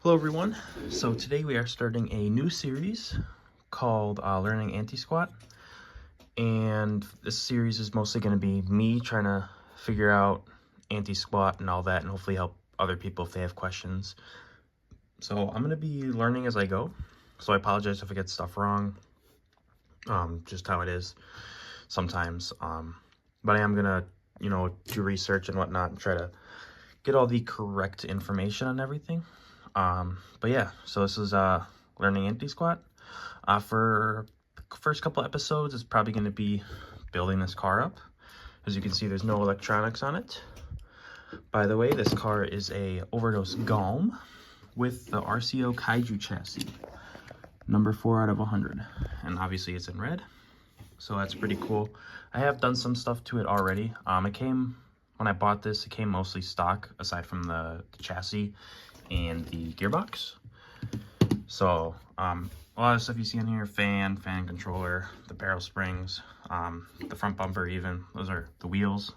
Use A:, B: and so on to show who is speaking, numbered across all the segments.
A: Hello everyone. So today we are starting a new series called Learning Anti-Squat, and this series is mostly going to be me trying to figure out anti-squat and all that, and hopefully help other people if they have questions. So I'm going to be learning as I go, so I apologize if I get stuff wrong, just how it is sometimes, but I am going to do research and whatnot and try to get all the correct information on everything. But yeah, so this is learning anti-squat. For the first couple episodes, it's probably going to be building this car up. As you can see, there's no electronics on it. By the way, this car is a Overdose Galm with the RCO Kaiju chassis, number 4 out of 100, and obviously it's in red, so that's pretty cool. I have done some stuff to it already. When I bought this, it came mostly stock, aside from the chassis and the gearbox. So a lot of stuff you see on here: fan controller, the barrel springs, the front bumper, even those are the wheels.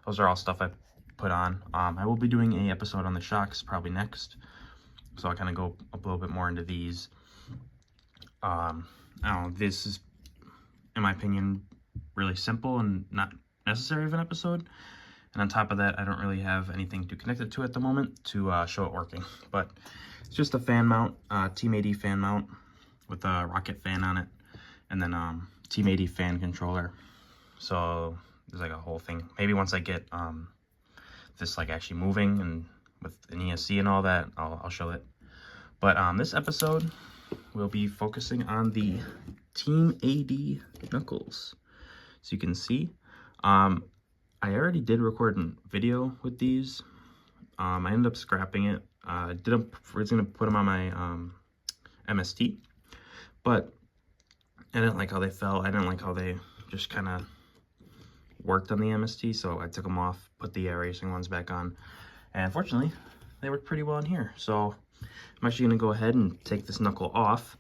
A: Those are all stuff I put on. I will be doing an episode on the shocks probably next, so I'll kind of go a little bit more into these. I don't know, this is, in my opinion, really simple and not necessary of an episode. And on top of that, I don't really have anything to connect it to at the moment to show it working. But it's just a fan mount, Team 80 fan mount with a rocket fan on it, and then Team 80 fan controller. So there's like a whole thing. Maybe once I get this like actually moving and with an ESC and all that, I'll show it. But this episode, we'll be focusing on the Team 80 Knuckles. So you can see, I already did record a video with these. I ended up scrapping it. I was gonna put them on my MST, but I didn't like how they felt. I didn't like how they just kind of worked on the MST, so I took them off, put the racing ones back on, and fortunately, they work pretty well in here. So I'm actually gonna go ahead and take this knuckle off.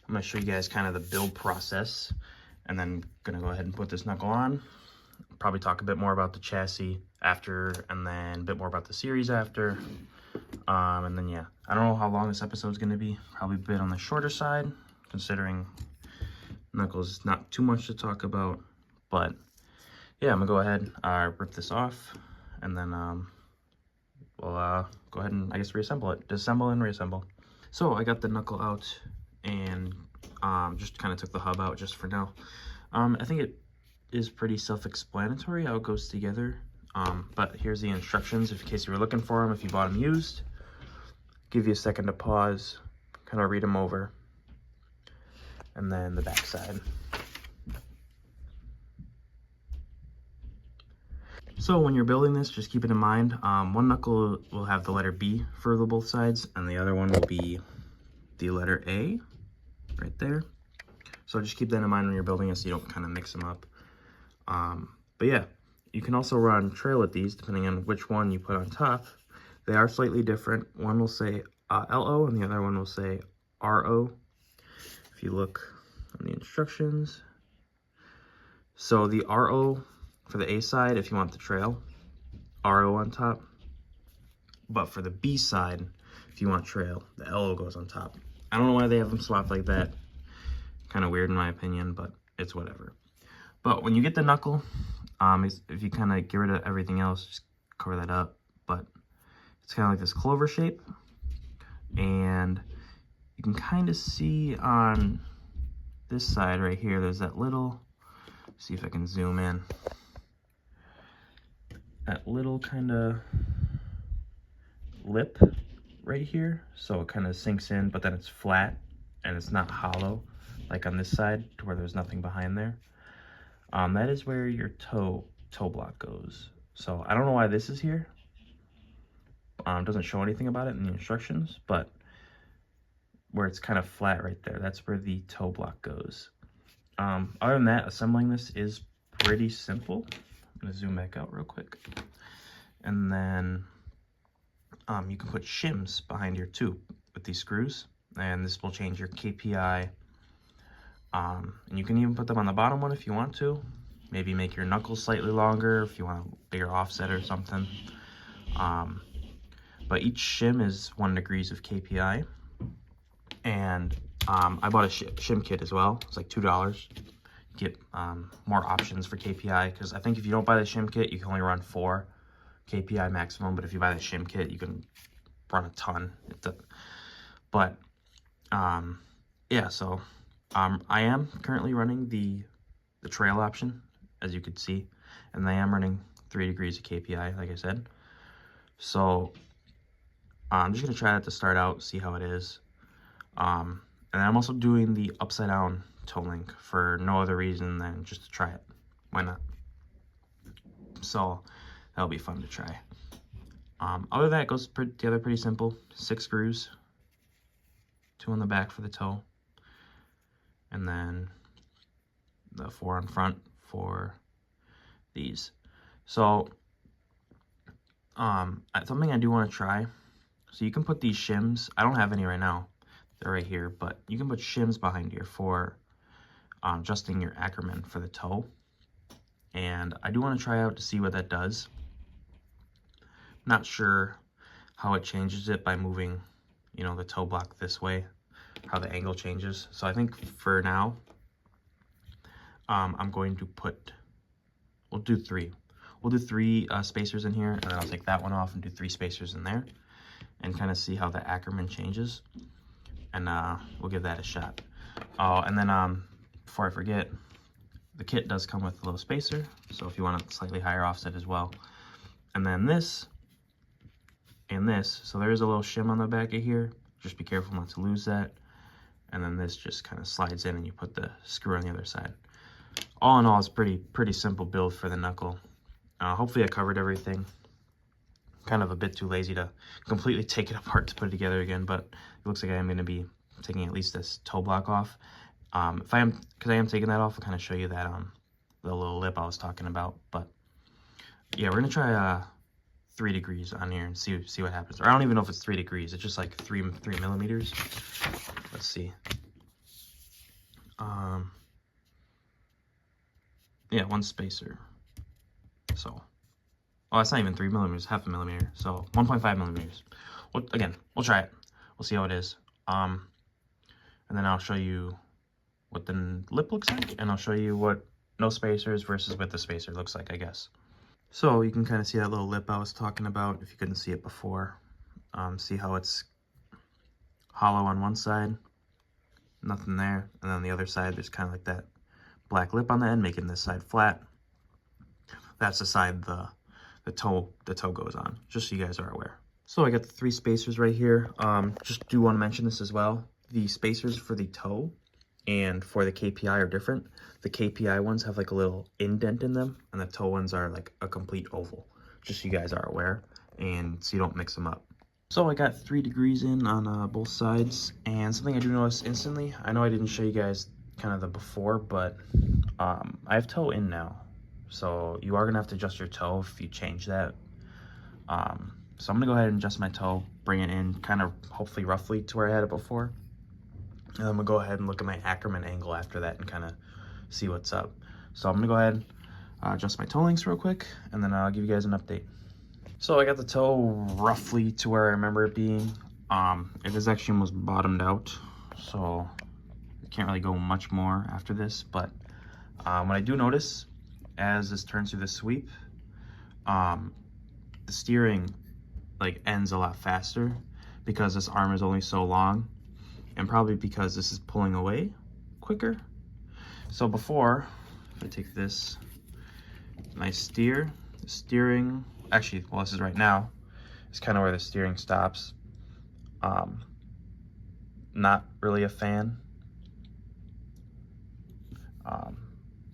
A: I'm gonna show you guys kind of the build process, and then gonna go ahead and put this knuckle on. Probably talk a bit more about the chassis after, and then a bit more about the series after. And then, yeah, I don't know how long this episode is going to be. Probably a bit on the shorter side, considering Knuckles is not too much to talk about. But, yeah, I'm going to go ahead, rip this off, and then we'll go ahead and, I guess, reassemble it. Disassemble and reassemble. So, I got the knuckle out, and just kind of took the hub out just for now. I think it is pretty self-explanatory how it goes together, but here's the instructions in case you were looking for them, if you bought them used. Give you a second to pause, kind of read them over, and then the back side. So when you're building this, just keep it in mind, one knuckle will have the letter B for both sides, and the other one will be the letter A right there. So just keep that in mind when you're building it so you don't kind of mix them up. But yeah, you can also run trail with these depending on which one you put on top. They are slightly different. One will say LO and the other one will say RO, if you look on the instructions. So the RO for the A side, if you want the trail, RO on top. But for the B side, if you want trail, the LO goes on top. I don't know why they have them swapped like that. Kind of weird in my opinion, but it's whatever. But when you get the knuckle, if you kind of get rid of everything else, just cover that up. But it's kind of like this clover shape. And you can kind of see on this side right here, there's that little, see if I can zoom in. That little kind of lip right here. So it kind of sinks in, but then it's flat and it's not hollow like on this side to where there's nothing behind there. That is where your toe block goes. So I don't know why this is here. Doesn't show anything about it in the instructions, but where it's kind of flat right there, that's where the toe block goes. Other than that, assembling this is pretty simple. I'm gonna zoom back out real quick. And then you can put shims behind your tube with these screws, and this will change your KPI. And you can even put them on the bottom one if you want to. Maybe make your knuckles slightly longer if you want a bigger offset or something. but each shim is 1 degrees of KPI. And I bought a shim kit as well. It's like $2. Get more options for KPI, because I think if you don't buy the shim kit, you can only run 4 KPI maximum, but if you buy the shim kit, you can run a ton. Yeah, so I am currently running the trail option, as you could see, and I am running 3 degrees of KPI, like I said. So I'm just gonna try that to start out, see how it is. And I'm also doing the upside down toe link for no other reason than just to try it. Why not? So that'll be fun to try. Other than that, it goes together pretty simple. 6 screws, 2 on the back for the toe, and then the 4 on front for these. So something I do want to try. So you can put these shims. I don't have any right now. They're right here, but you can put shims behind here for adjusting your Ackerman for the toe. And I do want to try out to see what that does. Not sure how it changes it by moving, you know, the toe block this way, how the angle changes. So I think for now, I'm going to we'll do 3. We'll do 3 spacers in here, and then I'll take that one off and do 3 spacers in there, and kind of see how the Ackerman changes. And we'll give that a shot. Oh, and then before I forget, the kit does come with a little spacer, so if you want a slightly higher offset as well. And then this and this, so there is a little shim on the back of here. Just be careful not to lose that. And then this just kind of slides in, and you put the screw on the other side. All in all, it's pretty simple build for the Knuckle. Hopefully I covered everything. Kind of a bit too lazy to completely take it apart to put it together again, but it looks like I am going to be taking at least this toe block off. Because I am taking that off, I'll kind of show you that the little lip I was talking about. But yeah, we're gonna try 3 degrees on here and see what happens. Or I don't even know if it's 3 degrees. It's just like 3 millimeters. Let's see. Yeah, 1 spacer. So, oh, it's not even 3 millimeters, half a millimeter. So 1.5 millimeters. Again, we'll try it. We'll see how it is. And then I'll show you what the lip looks like, and I'll show you what no spacers versus with the spacer looks like, I guess. So you can kind of see that little lip I was talking about if you couldn't see it before. See how it's hollow on one side, nothing there, and then on the other side there's kind of like that black lip on the end, making this side flat. That's the side the toe goes on, just so you guys are aware. So I got the 3 spacers right here. Just do want to mention this as well. The spacers for the toe and for the KPI are different. The KPI ones have like a little indent in them, and the toe ones are like a complete oval, just so you guys are aware, and so you don't mix them up. So I got 3 degrees in on both sides, and something I do notice instantly, I know I didn't show you guys kind of the before, but I have toe in now. So you are gonna have to adjust your toe if you change that. So I'm gonna go ahead and adjust my toe, bring it in kind of hopefully roughly to where I had it before. And then we'll go ahead and look at my Ackerman angle after that and kind of see what's up. So I'm gonna go ahead and adjust my toe links real quick, and then I'll give you guys an update. So I got the toe roughly to where I remember it being. It is actually almost bottomed out, so I can't really go much more after this. But what I do notice as this turns through the sweep, the steering like ends a lot faster because this arm is only so long, and probably because this is pulling away quicker. So before, if I take this nice steer, the steering, actually, well, this is right now, it's kind of where the steering stops. Not really a fan.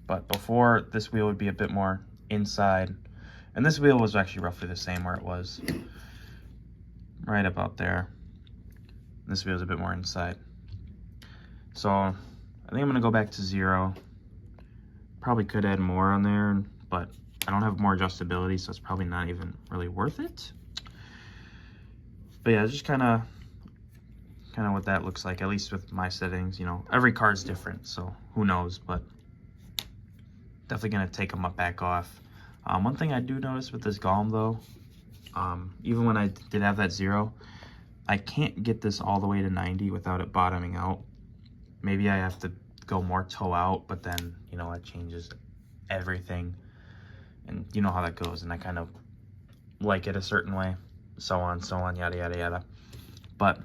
A: But before, this wheel would be a bit more inside, and this wheel was actually roughly the same where it was, right about there. This wheel is a bit more inside. So I think I'm gonna go back to 0. Probably could add more on there, but I don't have more adjustability, so it's probably not even really worth it. But yeah, it's just kind of what that looks like, at least with my settings. You know, every card's different, so who knows, but definitely gonna take them back off. One thing I do notice with this Galm though, Even when I did have that 0, I can't get this all the way to 90 without it bottoming out. Maybe I have to go more toe out, but then, you know, that changes everything. And you know how that goes, and I kind of like it a certain way, so on, yada, yada, yada. But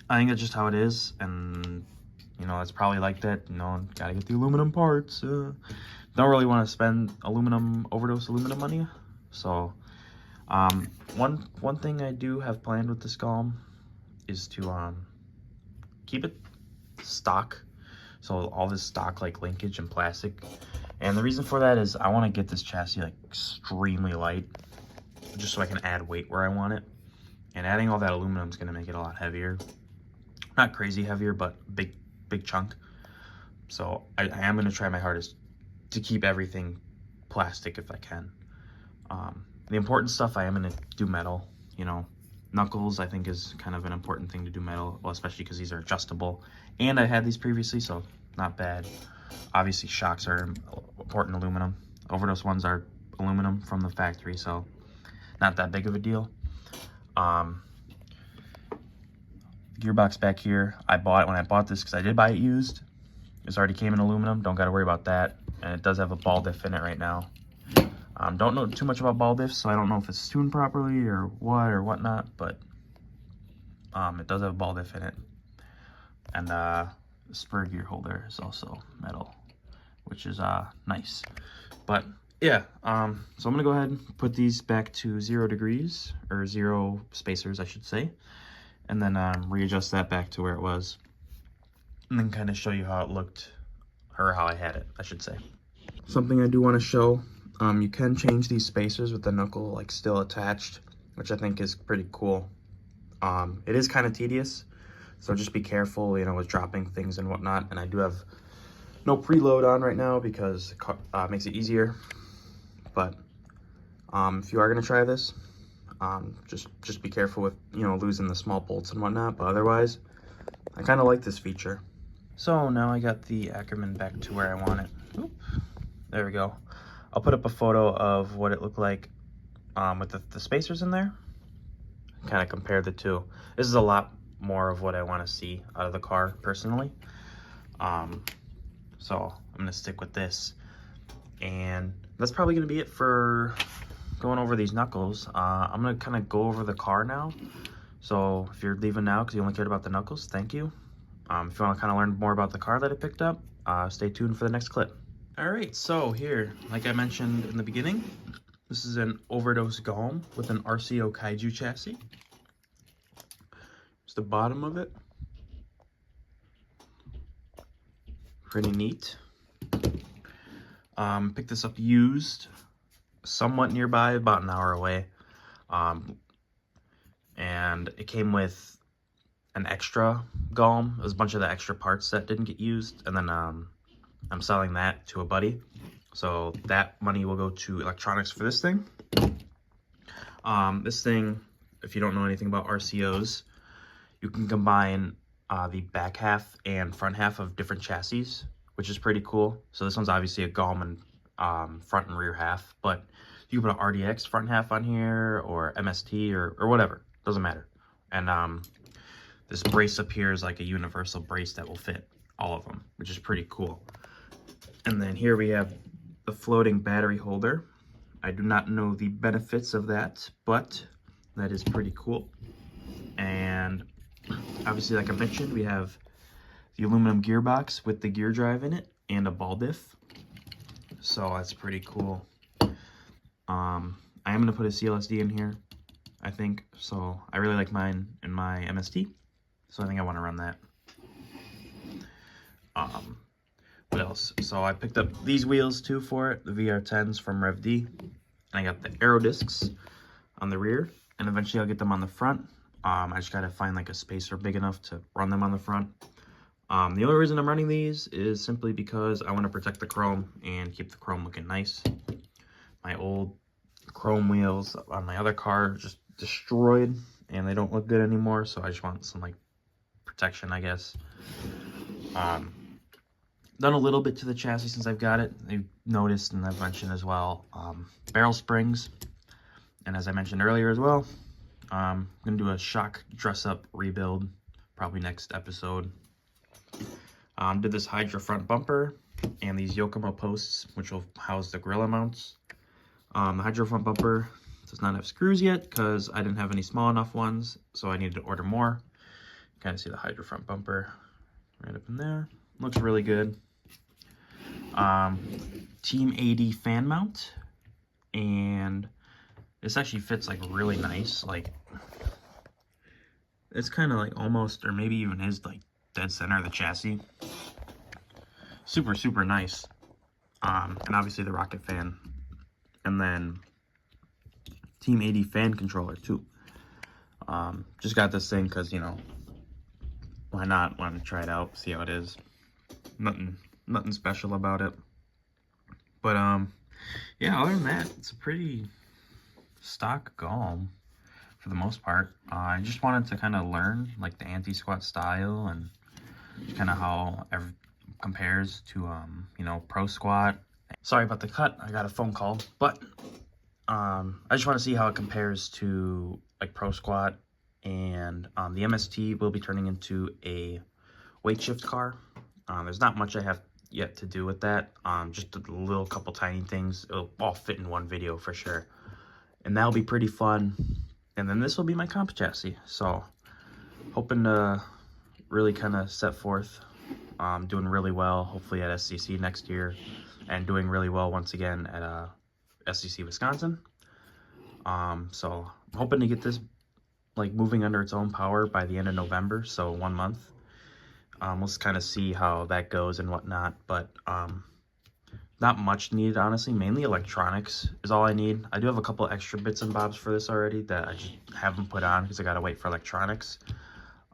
A: I think that's just how it is, and, you know, it's probably like that, you know, gotta get the aluminum parts. Don't really want to spend overdose aluminum money, so... one thing I do have planned with this Galm is to keep it stock, so all this stock like linkage and plastic. And the reason for that is I want to get this chassis like extremely light, just so I can add weight where I want it. And adding all that aluminum is going to make it a lot heavier, not crazy heavier, but big chunk. So I am going to try my hardest to keep everything plastic if I can. The important stuff I am going to do metal, you know. Knuckles I think is kind of an important thing to do metal, well, especially because these are adjustable. And I had these previously, so not bad. Obviously shocks are important aluminum. Overdose ones are aluminum from the factory, so not that big of a deal. Gearbox back here, I bought it when I bought this because I did buy it used. It's already came in aluminum, don't got to worry about that. And it does have a ball diff in it right now. Don't know too much about ball diffs, so I don't know if it's tuned properly or whatnot, but it does have a ball diff in it. And the spur gear holder is also metal, which is nice. But yeah, so I'm gonna go ahead and put these back to 0 degrees, or 0 spacers I should say, and then readjust that back to where it was, and then kind of show you how it looked, or how I had it, I should say. Something I do want to show, you can change these spacers with the knuckle like still attached, which I think is pretty cool. It is kind of tedious, so just be careful, you know, with dropping things and whatnot. And I do have no preload on right now because it makes it easier. But if you are gonna try this, just be careful with, you know, losing the small bolts and whatnot. But otherwise, I kind of like this feature. So now I got the Ackerman back to where I want it. Oop, there we go. I'll put up a photo of what it looked like with the spacers in there. Kind of compare the two. This is a lot more of what I want to see out of the car personally. So I'm gonna stick with this, and that's probably gonna be it for going over these knuckles. I'm gonna kind of go over the car now. So if you're leaving now because you only cared about the knuckles, thank you. If you want to kind of learn more about the car that I picked up, stay tuned for the next clip. All right, so here, like I mentioned in the beginning, this is an Overdose Galm with an RCO Kaiju chassis. It's the bottom of it. Pretty neat. Picked this up used, somewhat nearby, about an hour away. And it came with an extra Galm. There's a bunch of the extra parts that didn't get used, and then I'm selling that to a buddy, so that money will go to electronics for this thing. This thing, if you don't know anything about RCOs, you can combine the back half and front half of different chassis, which is pretty cool. So this one's obviously a Galm front and rear half, but you can put an RDX front half on here, or MST, or whatever, doesn't matter. And this brace up here is like a universal brace that will fit all of them, which is pretty cool. And then here we have the floating battery holder. I do not know the benefits of that, but that is pretty cool. And obviously, like I mentioned, we have the aluminum gearbox with the gear drive in it and a ball diff. So that's pretty cool. I am going to put a CLSD in here, I think. So I really like mine in my MST, so I think I want to run that. What else? So I picked up these wheels too for it, the VR10s from Rev D. And I got the aero discs on the rear, and eventually I'll get them on the front. I just gotta find like a spacer big enough to run them on the front. The only reason I'm running these is simply because I want to protect the chrome and keep the chrome looking nice. My old chrome wheels on my other car are just destroyed and they don't look good anymore, so I just want some like protection, I guess. Done a little bit to the chassis since I've got it. You've noticed, and I've mentioned as well, barrel springs And as I mentioned earlier as well, I'm going to do a shock dress-up rebuild, probably next episode. Did this Hydra front bumper and these Yokomo posts, which will house the Gorilla mounts. The Hydra front bumper does not have screws yet because I didn't have any small enough ones, so I needed to order more. Kind of see the Hydra front bumper right up in there. Looks really good. Team 80 fan mount, and this actually fits like really nice. Like, it's kind of like almost, or maybe even is like dead center of the chassis. Super, super nice. And obviously the rocket fan, and then Team 80 fan controller too. Just got this thing because, you know, why not? Want to try it out, see how it is. Nothing special about it. But yeah, other than that, it's a pretty stock Galm for the most part. I just wanted to kind of learn like the anti-squat style and kind of how it compares to you know, pro squat. Sorry about the cut, I got a phone call, but I just want to see how it compares to like pro squat. And the MST will be turning into a weight shift car. There's not much I have yet to do with that. Just a little couple tiny things. It'll all fit in one video for sure, and that'll be pretty fun. And then this will be my comp chassis, so hoping to really kind of set forth. Doing really well hopefully at SCC next year, and doing really well once again at SCC Wisconsin. So I'm hoping to get this like moving under its own power by the end of November, so 1 month. We'll just kind of see how that goes and whatnot, but not much needed, honestly. Mainly electronics is all I need. I do have a couple extra bits and bobs for this already that I just haven't put on because I gotta wait for electronics.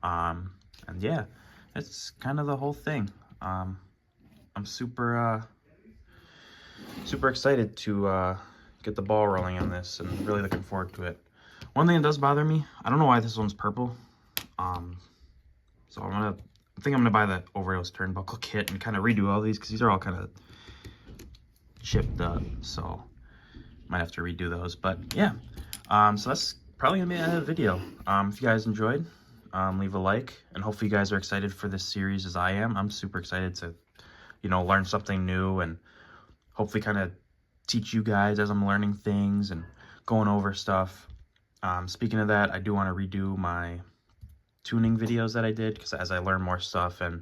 A: And yeah, that's kind of the whole thing. I'm super excited to get the ball rolling on this, and really looking forward to it. One thing that does bother me, I don't know why this one's purple. So I think I'm gonna buy the Overdose turnbuckle kit and kind of redo all these because these are all kind of chipped up, so might have to redo those. But yeah, so that's probably gonna be the end of the video. If you guys enjoyed, leave a like, and hopefully you guys are excited for this series as I am. I'm super excited to, you know, learn something new and hopefully kind of teach you guys as I'm learning things and going over stuff. Speaking of that, I do want to redo my tuning videos that I did, because as I learn more stuff and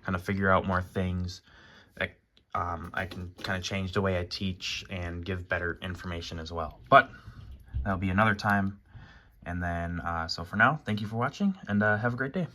A: kind of figure out more things, I can kind of change the way I teach and give better information as well. But that'll be another time. And then, so for now, thank you for watching, and have a great day.